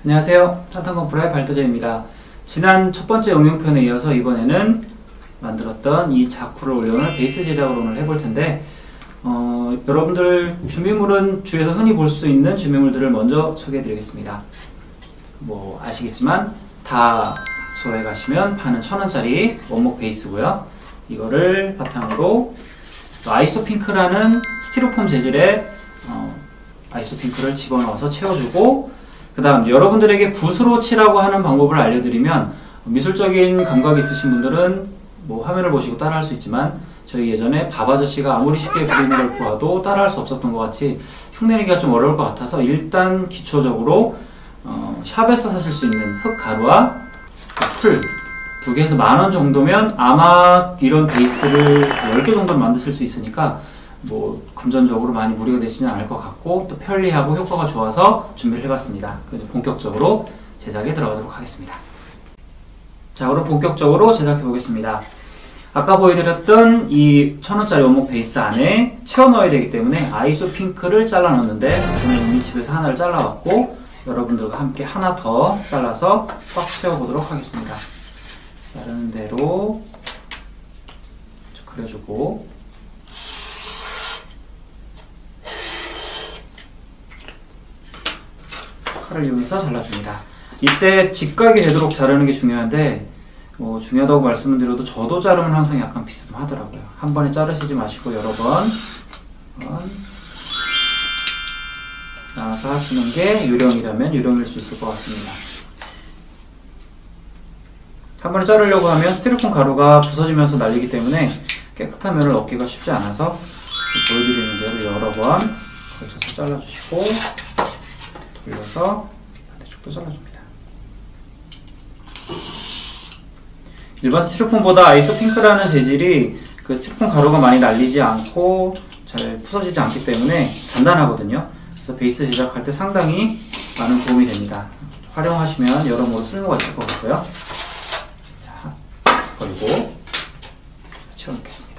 안녕하세요. 탄탄건프라의 발도제입니다. 지난 첫 번째 응용편에 이어서 이번에는 만들었던 이 자쿠를 올려놓을 베이스 제작을 오늘 해볼 텐데 여러분들 준비물은 주에서 흔히 볼 수 있는 준비물들을 먼저 소개해 드리겠습니다. 뭐 아시겠지만 다소에 가시면 파는 1,000원짜리 원목 베이스고요. 이거를 바탕으로 아이소핑크라는 스티로폼 재질의 아이소핑크를 집어넣어서 채워주고, 그 다음 여러분들에게 붓으로 칠하고 하는 방법을 알려드리면 미술적인 감각이 있으신 분들은 뭐 화면을 보시고 따라할 수 있지만, 저희 예전에 밥아저씨가 아무리 쉽게 그리는 걸 보아도 따라할 수 없었던 것 같이 흉내내기가 좀 어려울 것 같아서 일단 기초적으로 샵에서 사실 수 있는 흙가루와 풀 2개에서 10,000원 정도면 아마 이런 베이스를 10개 정도는 만드실 수 있으니까 뭐 금전적으로 많이 무리가 되시지는 않을 것 같고, 또 편리하고 효과가 좋아서 준비를 해봤습니다. 그래서 본격적으로 제작에 들어가도록 하겠습니다. 자, 그럼 본격적으로 제작해 보겠습니다. 아까 보여드렸던 이 1,000원짜리 원목 베이스 안에 채워 넣어야 되기 때문에 아이소 핑크를 잘라 넣었는데, 저는 이미 집에서 하나를 잘라왔고 여러분들과 함께 하나 더 잘라서 꽉 채워보도록 하겠습니다. 자르는 대로 그려주고, 칼을 이용해서 잘라줍니다. 이때 직각이 되도록 자르는 게 중요한데, 중요하다고 말씀을 드려도 저도 자르면 항상 약간 비스듬하더라고요. 한 번에 자르시지 마시고 여러 번 나눠서 하시는 게 요령이라면 요령일 수 있을 것 같습니다. 한 번에 자르려고 하면 스티로폼 가루가 부서지면서 날리기 때문에 깨끗한 면을 얻기가 쉽지 않아서 보여드리는 대로 여러 번 걸쳐서 잘라주시고, 돌려서 반대쪽도 잘라줍니다. 일반 스티로폼보다 아이소핑크라는 재질이 그 스티로폼 가루가 많이 날리지 않고 잘 부서지지 않기 때문에 단단하거든요. 그래서 베이스 제작할 때 상당히 많은 도움이 됩니다. 활용하시면 여러모로 쓸모가 있을 것 같고요. 자, 그리고 채워놓겠습니다.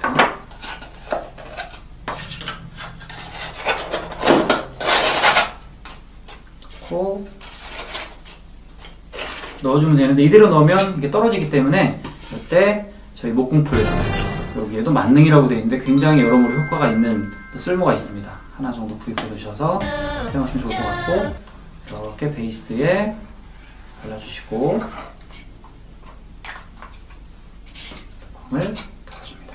넣어주면 되는데, 이대로 넣으면 이게 떨어지기 때문에 이때 저희 목공풀 여기에도 만능이라고 되어 있는데 굉장히 여러모로 효과가 있는 쓸모가 있습니다. 하나 정도 구입해 두셔서 사용하시면 좋을 것 같고, 이렇게 베이스에 발라주시고 을 닫아줍니다.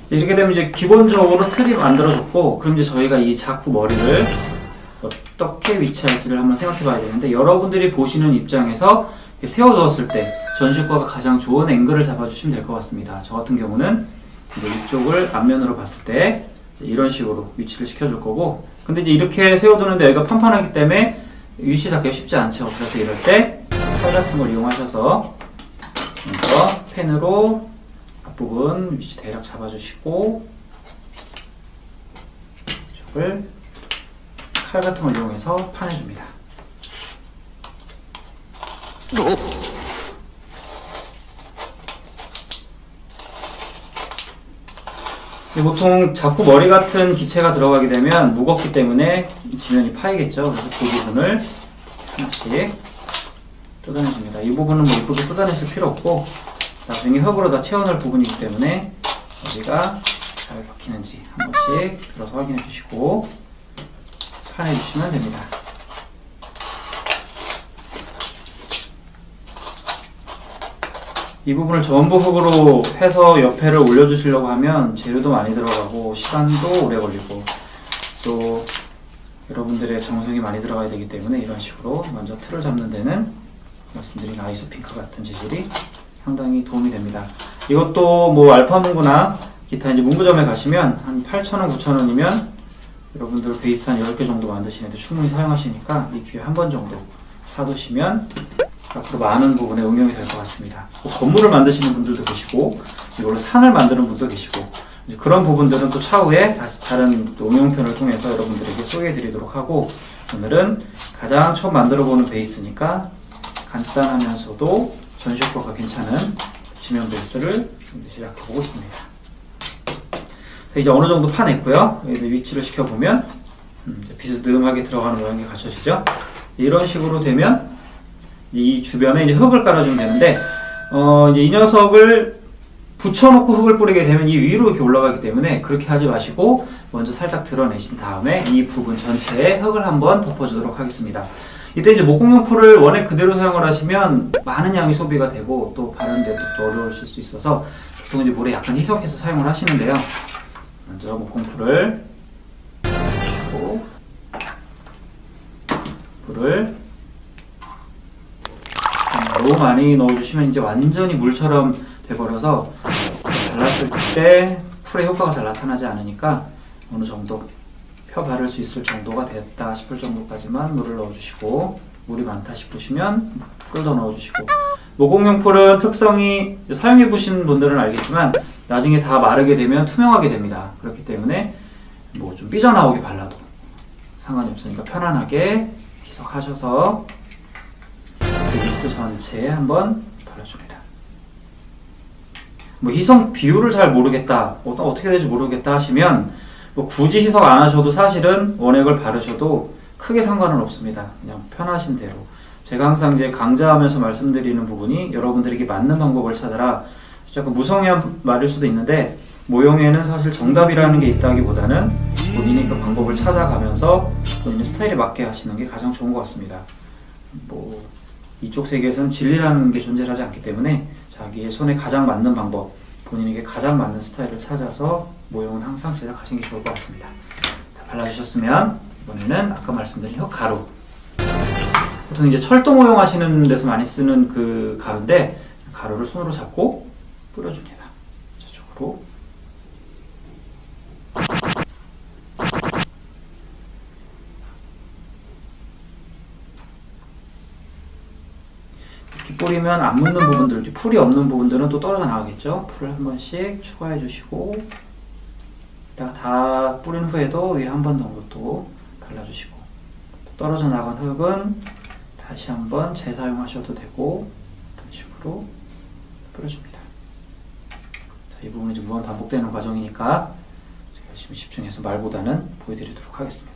이렇게 되면 이제 기본적으로 틀이 만들어졌고, 그럼 이제 저희가 이 자쿠 머리를 어떻게 위치할지를 한번 생각해 봐야 되는데, 여러분들이 보시는 입장에서 세워두었을 때 전시효과가 가장 좋은 앵글을 잡아주시면 될 것 같습니다. 저 같은 경우는 이제 이쪽을 앞면으로 봤을 때 이런 식으로 위치를 시켜줄 거고, 근데 이제 이렇게 세워두는데 여기가 판판하기 때문에 위치 잡기가 쉽지 않죠. 그래서 이럴 때 칼 같은 걸 이용하셔서 먼저 펜으로 앞부분 위치 대략 잡아주시고, 이쪽을 칼 같은 걸 이용해서 파내줍니다. 보통 자꾸 머리 같은 기체가 들어가게 되면 무겁기 때문에 지면이 파이겠죠. 그래서 그 부분을 하나씩 뜯어내줍니다. 이 부분은 뭐 이쁘게 뜯어내실 필요 없고, 나중에 흙으로 다 채워넣을 부분이기 때문에 여기가 잘 박히는지 한 번씩 들어서 확인해 주시고 파내주시면 됩니다. 이 부분을 전부 흙으로 해서 옆에를 올려주시려고 하면 재료도 많이 들어가고 시간도 오래 걸리고 또 여러분들의 정성이 많이 들어가야 되기 때문에, 이런 식으로 먼저 틀을 잡는 데는 말씀드린 아이소핑크 같은 재질이 상당히 도움이 됩니다. 이것도 뭐 알파문구나 기타 이제 문구점에 가시면 한 8,000원, 9,000원이면 여러분들 베이스 한 10개 정도 만드시는데 충분히 사용하시니까 이 기회에 한 번 정도 사두시면 앞으로 많은 부분에 응용이 될 것 같습니다. 건물을 만드시는 분들도 계시고 이걸로 산을 만드는 분도 계시고, 이제 그런 부분들은 또 차후에 다시 다른 또 응용편을 통해서 여러분들에게 소개해 드리도록 하고, 오늘은 가장 처음 만들어 보는 베이스니까 간단하면서도 전시효과가 괜찮은 지면 베이스를 제작해 보고 있습니다. 이제 어느 정도 파냈고요. 위치를 시켜보면 이제 비스듬하게 들어가는 모양이 갖춰지죠. 이런 식으로 되면 이 주변에 이제 흙을 깔아주면 되는데, 이제 이 녀석을 붙여놓고 흙을 뿌리게 되면 이 위로 이렇게 올라가기 때문에 그렇게 하지 마시고 먼저 살짝 드러내신 다음에 이 부분 전체에 흙을 한번 덮어주도록 하겠습니다. 이때 이제 목공용 풀을 원액 그대로 사용을 하시면 많은 양이 소비가 되고 또 바르는데도 또 어려우실 수 있어서 보통 이제 물에 약간 희석해서 사용을 하시는데요. 먼저 목공풀을 넣으시고 물을 너무 많이 넣어주시면 이제 완전히 물처럼 돼버려서 발랐을 때 풀의 효과가 잘 나타나지 않으니까 어느 정도 펴 바를 수 있을 정도가 됐다 싶을 정도까지만 물을 넣어주시고, 물이 많다 싶으시면 풀을 더 넣어주시고, 모공용 풀은 특성이 사용해 보신 분들은 알겠지만 나중에 다 마르게 되면 투명하게 됩니다. 그렇기 때문에 뭐 좀 삐져나오게 발라도 상관이 없으니까 편안하게 희석하셔서 베이스 전체에 한번 발라줍니다. 뭐 희석 비율을 잘 모르겠다, 어떻게 될지 모르겠다 하시면 뭐 굳이 희석 안 하셔도 사실은 원액을 바르셔도 크게 상관은 없습니다. 그냥 편하신 대로. 제가 항상 이제 강좌하면서 말씀드리는 부분이 여러분들에게 맞는 방법을 찾아라. 약간 무성의한 말일 수도 있는데 모형에는 사실 정답이라는 게 있다기보다는 본인이 그 방법을 찾아가면서 본인의 스타일에 맞게 하시는 게 가장 좋은 것 같습니다. 뭐 이쪽 세계에서는 진리라는 게 존재하지 않기 때문에 자기의 손에 가장 맞는 방법, 본인에게 가장 맞는 스타일을 찾아서 모형은 항상 제작하시는 게 좋을 것 같습니다. 다 발라주셨으면 이번에는 아까 말씀드린 흙 가루, 보통 이제 철도 모형 하시는 데서 많이 쓰는 그 가루인데 가루를 손으로 잡고 뿌려줍니다. 저쪽으로. 이렇게 뿌리면 안 묻는 부분들, 풀이 없는 부분들은 또 떨어져 나가겠죠. 풀을 한 번씩 추가해 주시고, 이따가 다 뿌린 후에도 위에 한 번 정도 발라주시고, 떨어져 나간 흙은 다시 한번 재사용하셔도 되고 이런 식으로 뿌려줍니다. 자, 이 부분이 좀 무한 반복되는 과정이니까 열심히 집중해서 말보다는 보여드리도록 하겠습니다.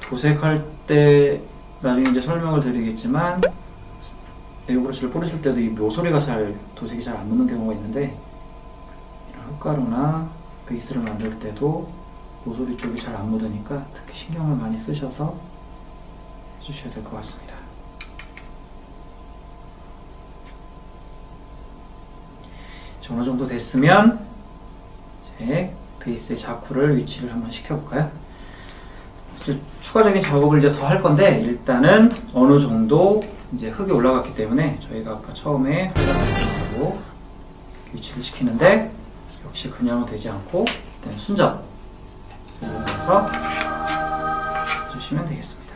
도색할 때 나중에 이제 설명을 드리겠지만 에어브러쉬를 뿌리실 때도 이 모서리가 도색이 잘 안 묻는 경우가 있는데 이런 흙가루나 베이스를 만들 때도 모서리 쪽이 잘 안 묻으니까 특히 신경을 많이 쓰셔서 해주셔야 될 것 같습니다. 어느 정도 됐으면 이제 베이스의 자쿠를 위치를 한번 시켜볼까요? 추가적인 작업을 이제 더 할 건데 일단은 어느 정도 이제 흙이 올라갔기 때문에 저희가 아까 처음에 흙을 위치를 시키는데 역시 그냥은 되지 않고 일단 순접 부분에서 해주시면 되겠습니다.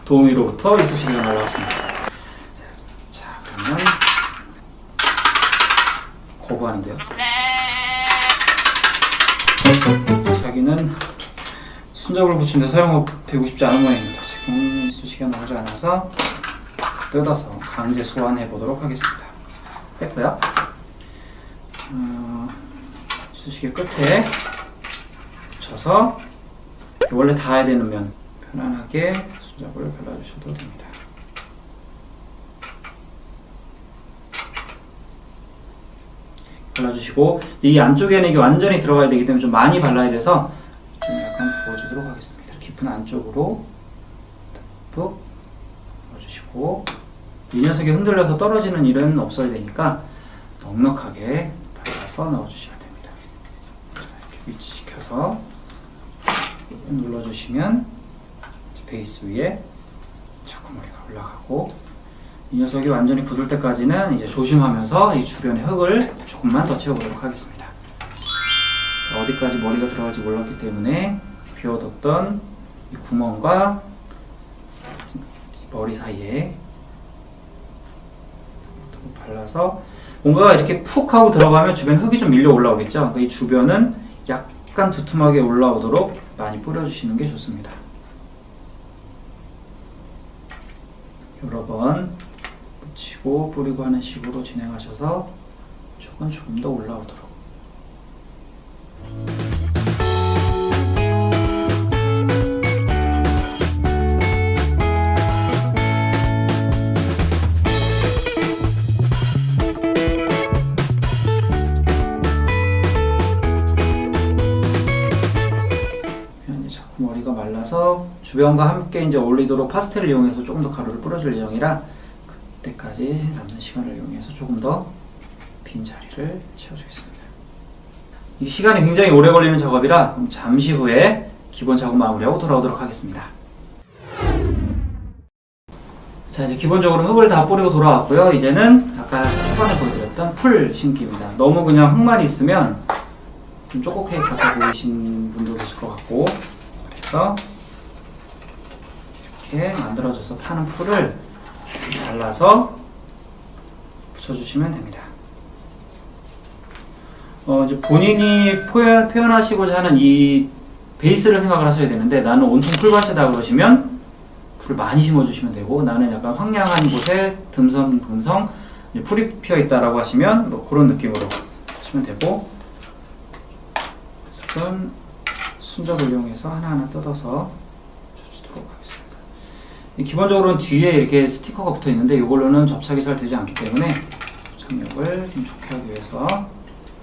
도우미로부터 이쑤시개가 날라왔습니다. 자, 그러면 거부하는데요. 자기는 순접을 붙이는데 사용되고 싶지 않은 모양입니다. 지금 이쑤시개가 나오지 않아서 뜯어서 강제 소환해 보도록 하겠습니다. 했고요. 이쑤시개 끝에 붙여서 원래 닿아야 되는 면 편안하게 순접을 발라주셔도 됩니다. 발라주시고 이 안쪽에는 이게 완전히 들어가야 되기 때문에 좀 많이 발라야 돼서 좀 약간 부어주도록 하겠습니다. 깊은 안쪽으로 듬뿍 넣어주시고 이 녀석이 흔들려서 떨어지는 일은 없어야 되니까 넉넉하게 발라서 넣어주시면 됩니다. 이렇게 위치시켜서 눌러주시면 베이스 위에 자쿠머리가 올라가고 이 녀석이 완전히 굳을 때까지는 이제 조심하면서 이 주변의 흙을 조금만 더 채워보도록 하겠습니다. 어디까지 머리가 들어갈지 몰랐기 때문에 비워뒀던 이 구멍과 머리 사이에 발라서 뭔가 이렇게 푹 하고 들어가면 주변 흙이 좀 밀려 올라오겠죠. 이 주변은 약간 두툼하게 올라오도록 많이 뿌려주시는 게 좋습니다. 여러 번 붙이고 뿌리고 하는 식으로 진행하셔서 조금 더 올라오도록. 머리가 말라서 주변과 함께 이제 어울리도록 파스텔을 이용해서 조금 더 가루를 뿌려줄 예정이라 그때까지 남는 시간을 이용해서 조금 더 빈 자리를 채워주겠습니다. 이 시간이 굉장히 오래 걸리는 작업이라 잠시 후에 기본 작업 마무리하고 돌아오도록 하겠습니다. 자, 이제 기본적으로 흙을 다 뿌리고 돌아왔고요. 이제는 아까 초반에 보여드렸던 풀 심기입니다. 너무 그냥 흙만 있으면 좀 초코 케이크 같아 보이신 분도 계실 것 같고, 그래서 이렇게 만들어져서 파는 풀을 잘라서 붙여주시면 됩니다. 이제 본인이 표현하시고자 하는 이 베이스를 생각을 하셔야 되는데, 나는 온통 풀밭이다 그러시면 풀을 많이 심어주시면 되고, 나는 약간 황량한 곳에 듬성듬성 풀이 피어있다라고 하시면 뭐 그런 느낌으로 하시면 되고, 지금 순접을 이용해서 하나하나 뜯어서 쳐주도록 하겠습니다. 기본적으로는 뒤에 이렇게 스티커가 붙어 있는데 이걸로는 접착이 잘 되지 않기 때문에 접착력을 좀 좋게 하기 위해서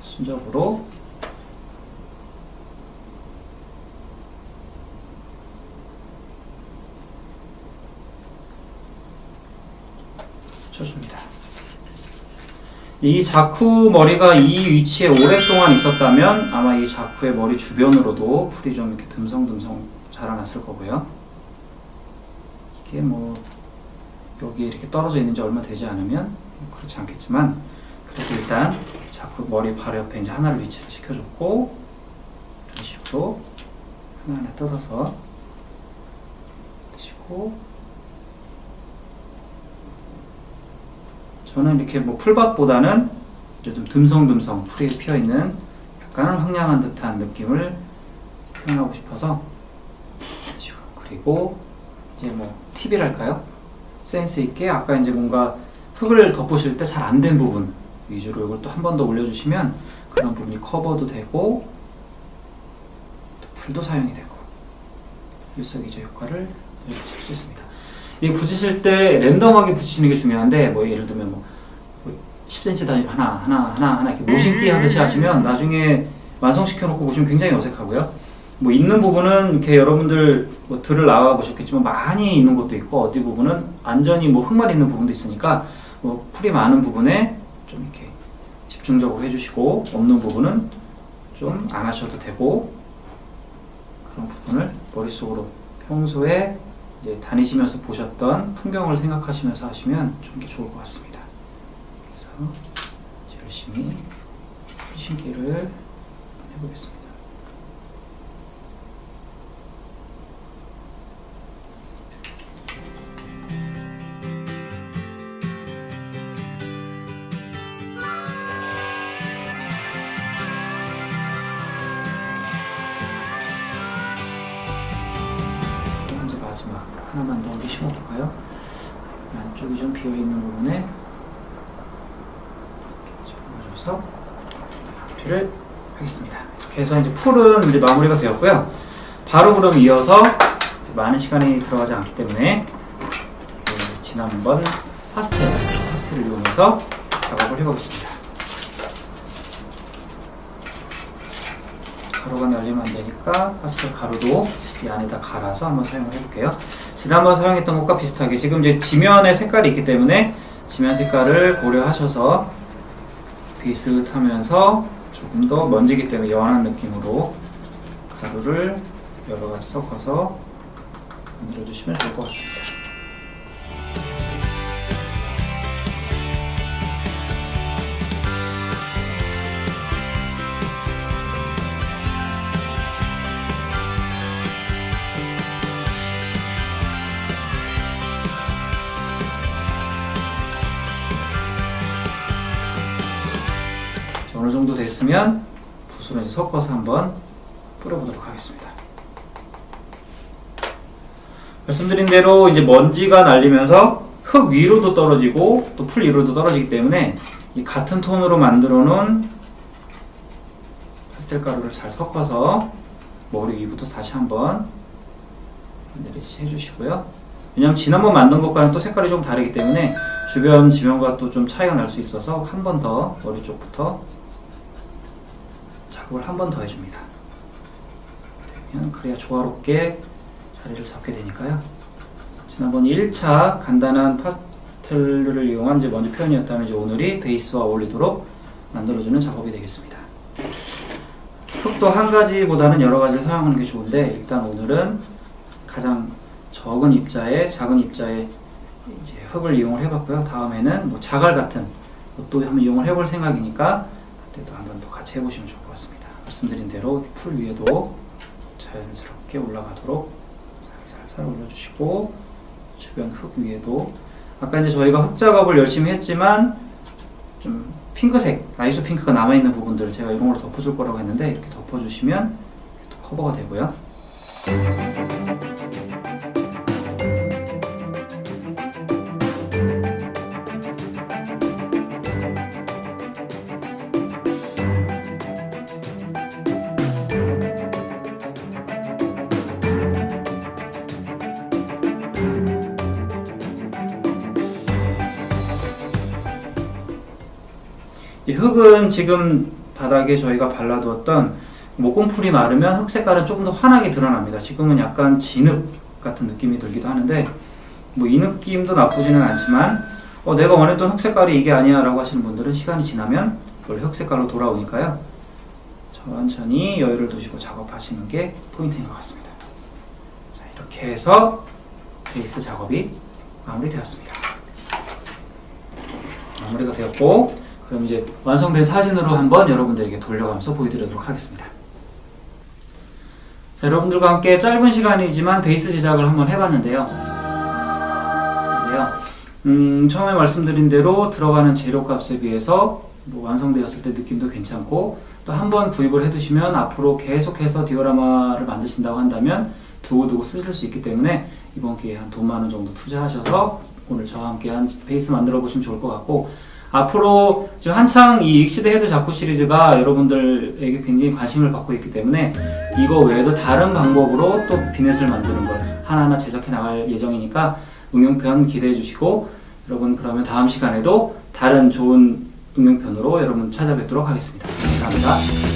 순접으로 쳐줍니다. 이 자쿠 머리가 이 위치에 오랫동안 있었다면 아마 이 자쿠의 머리 주변으로도 풀이 좀 이렇게 듬성듬성 자라났을 거고요. 이게 뭐 여기에 이렇게 떨어져 있는지 얼마 되지 않으면 그렇지 않겠지만, 그래도 일단 자쿠 머리 바로 옆에 이제 하나를 위치를 시켜줬고, 이런 식으로 하나하나 뜯어서 하시고, 저는 이렇게 뭐 풀밭보다는 좀 듬성듬성 풀이 피어있는 약간 황량한 듯한 느낌을 표현하고 싶어서, 그리고 이제 뭐 팁이랄까요? 센스 있게 아까 이제 뭔가 흙을 덮으실 때 잘 안 된 부분 위주로 이걸 또 한 번 더 올려주시면 그런 부분이 커버도 되고 또 풀도 사용이 되고 일석이조 효과를 줄 수 있습니다. 이 붙이실 때 랜덤하게 붙이시는 게 중요한데, 뭐 예를 들면 뭐 10cm 단위로 하나 이렇게 모신기 하듯이 하시면 나중에 완성시켜 놓고 보시면 굉장히 어색하고요. 뭐 있는 부분은 이렇게 여러분들 뭐 들을 나가 보셨겠지만 많이 있는 것도 있고, 어디 부분은 완전히 뭐 흙만 있는 부분도 있으니까 뭐 풀이 많은 부분에 좀 이렇게 집중적으로 해주시고, 없는 부분은 좀 안 하셔도 되고, 그런 부분을 머릿속으로 평소에 이제 다니시면서 보셨던 풍경을 생각하시면서 하시면 좀 더 좋을 것 같습니다. 그래서 열심히 풀 심기를 해보겠습니다. 이제 마지막 하나만 더 심어볼까요? 안쪽이 좀 비어있는 부분에 집어줘서 마무리를 하겠습니다. 이렇게 해서 이제 풀은 이제 마무리가 되었고요. 바로 그럼 이어서 많은 시간이 들어가지 않기 때문에 지난번 파스텔을 이용해서 작업을 해보겠습니다. 가루가 날리면 안 되니까 파스텔 가루도 이 안에다 갈아서 한번 사용을 해볼게요. 지난번 사용했던 것과 비슷하게 지금 이제 지면에 색깔이 있기 때문에 지면 색깔을 고려하셔서 비슷하면서 조금 더 먼지기 때문에 연한 느낌으로 가루를 여러 가지 섞어서 만들어 주시면 좋을 것 같습니다. 어느 정도 됐으면 붓으로 이제 섞어서 한번 뿌려보도록 하겠습니다. 말씀드린 대로 이제 먼지가 날리면서 흙 위로도 떨어지고 또 풀 위로도 떨어지기 때문에 이 같은 톤으로 만들어 놓은 파스텔 가루를 잘 섞어서 머리 위부터 다시 한번 내리시 해주시고요. 왜냐하면 지난번 만든 것과는 또 색깔이 좀 다르기 때문에 주변 지면과 또 좀 차이가 날 수 있어서 한 번 더 머리 쪽부터 작업을 한 번 더 해줍니다. 그래야 조화롭게 자리를 잡게 되니까요. 지난번 1차 간단한 파스텔을 이용한 이제 먼지 표현이었다면 이제 오늘이 베이스와 어울리도록 만들어주는 작업이 되겠습니다. 흙도 한 가지보다는 여러 가지를 사용하는 게 좋은데 일단 오늘은 가장 적은 입자에 작은 입자에 이제 흙을 이용을 해봤고요. 다음에는 뭐 자갈 같은 것도 한번 이용을 해볼 생각이니까 그때도 한번 더 같이 해보시면 좋을 것 같습니다. 말씀드린 대로 풀 위에도 자연스럽게 올라가도록 살살 올려주시고 주변 흙 위에도 아까 이제 저희가 흙 작업을 열심히 했지만 좀 핑크색 아이소 핑크가 남아있는 부분들 제가 이런 걸로 덮어줄 거라고 했는데 이렇게 덮어주시면 또 커버가 되고요. 이 흙은 지금 바닥에 저희가 발라두었던 목공풀이 마르면 흙 색깔은 조금 더 환하게 드러납니다. 지금은 약간 진흙 같은 느낌이 들기도 하는데 뭐 이 느낌도 나쁘지는 않지만 내가 원했던 흙 색깔이 이게 아니야 라고 하시는 분들은 시간이 지나면 원래 흙 색깔로 돌아오니까요. 천천히 여유를 두시고 작업하시는 게 포인트인 것 같습니다. 자, 이렇게 해서 베이스 작업이 마무리되었습니다. 마무리가 되었고 그럼 이제 완성된 사진으로 한번 여러분들에게 돌려가면서 보여드리도록 하겠습니다. 자, 여러분들과 함께 짧은 시간이지만 베이스 제작을 한번 해봤는데요. 처음에 말씀드린 대로 들어가는 재료값에 비해서 뭐 완성되었을 때 느낌도 괜찮고 또 한번 구입을 해두시면 앞으로 계속해서 디오라마를 만드신다고 한다면 두고두고 쓰실 수 있기 때문에 이번 기회에 한 2만원 정도 투자하셔서 오늘 저와 함께 한 베이스 만들어 보시면 좋을 것 같고 앞으로 지금 한창 이 익시드 헤드 자쿠 시리즈가 여러분들에게 굉장히 관심을 받고 있기 때문에 이거 외에도 다른 방법으로 또 비넷을 만드는 걸 하나하나 제작해 나갈 예정이니까 응용편 기대해 주시고 여러분 그러면 다음 시간에도 다른 좋은 응용편으로 여러분 찾아뵙도록 하겠습니다. 감사합니다.